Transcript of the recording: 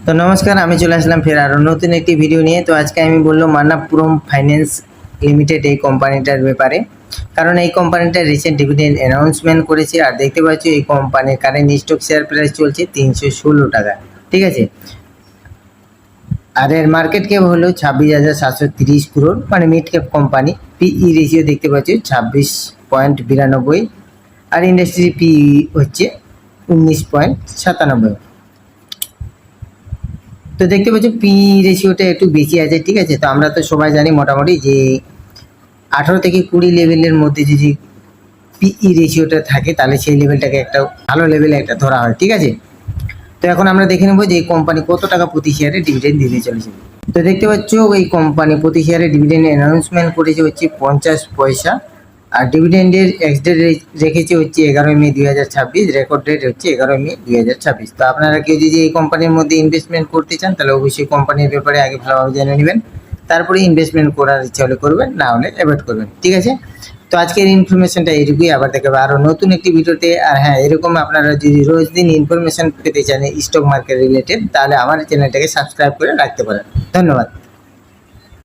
তো নমস্কার, আমি চলে আসলাম ফের আরও নতুন একটি ভিডিও নিয়ে। তো আজকে আমি বললো মান্নাপুরম ফাইন্যান্স লিমিটেড এই কোম্পানিটার ব্যাপারে, কারণ এই কোম্পানিটা রিসেন্ট ডিভিডেন্ড অ্যানাউন্সমেন্ট করেছে। আর দেখতে পাচ্ছি এই কোম্পানির কারেন্ট স্টক শেয়ার প্রাইস চলছে 316 টাকা, ঠিক আছে। আর এর মার্কেট ক্যাপ হলো 26,730 crore, মানে মিড ক্যাপ কোম্পানি। পিই রেশিও দেখতে পাচ্ছি 26.92, আর ইন্ডাস্ট্রি পিই হচ্ছে 19.97। তো দেখতে পাচ্ছি পি রেশিওটা একটু বেশি আছে, ঠিক আছে। তো আমরা তো সবাই জানি মোটামুটি যে 18 থেকে 20 লেভেলের মধ্যে যদি পিই রেশিওটা থাকে তাহলে সেই লেভেলটাকে একটা ভালো লেভেলে একটা ধরা হয়, ঠিক আছে। তো এখন আমরা দেখে নেবো যে এই কোম্পানি কত টাকা প্রতি শেয়ারে ডিভিডেন্ড দিতে চলেছে। তো দেখতে পাচ্ছ এই কোম্পানি প্রতি শেয়ারে ডিভিডেন্ড অ্যানাউন্সমেন্ট করেছে হচ্ছে 50 পয়সা, আর ডিভিডেন্ডের এক্স ডেট রেখেছে হচ্ছে 11 মে 2026, রেকর্ড ডেট হচ্ছে 11 মে 2026। তো আপনারা কেউ যদি এই কোম্পানির মধ্যে ইনভেস্টমেন্ট করতে চান তাহলে অবশ্যই কোম্পানির ব্যাপারে আগে ভালোভাবে জেনে নেবেন, তারপরে ইনভেস্টমেন্ট করার ইচ্ছা হলে করবেন, না হলে অ্যাভয়েড করবেন, ঠিক আছে। তো আজকের ইনফরমেশনটা এইটুকুই, আবার দেখাবে আরও নতুন একটি ভিডিওতে। আর হ্যাঁ, এরকম আপনারা যদি রোজ দিন ইনফরমেশন পেতে চান স্টক মার্কেট রিলেটেড, তাহলে আমার চ্যানেলটাকে সাবস্ক্রাইব করে রাখতে পারেন। ধন্যবাদ।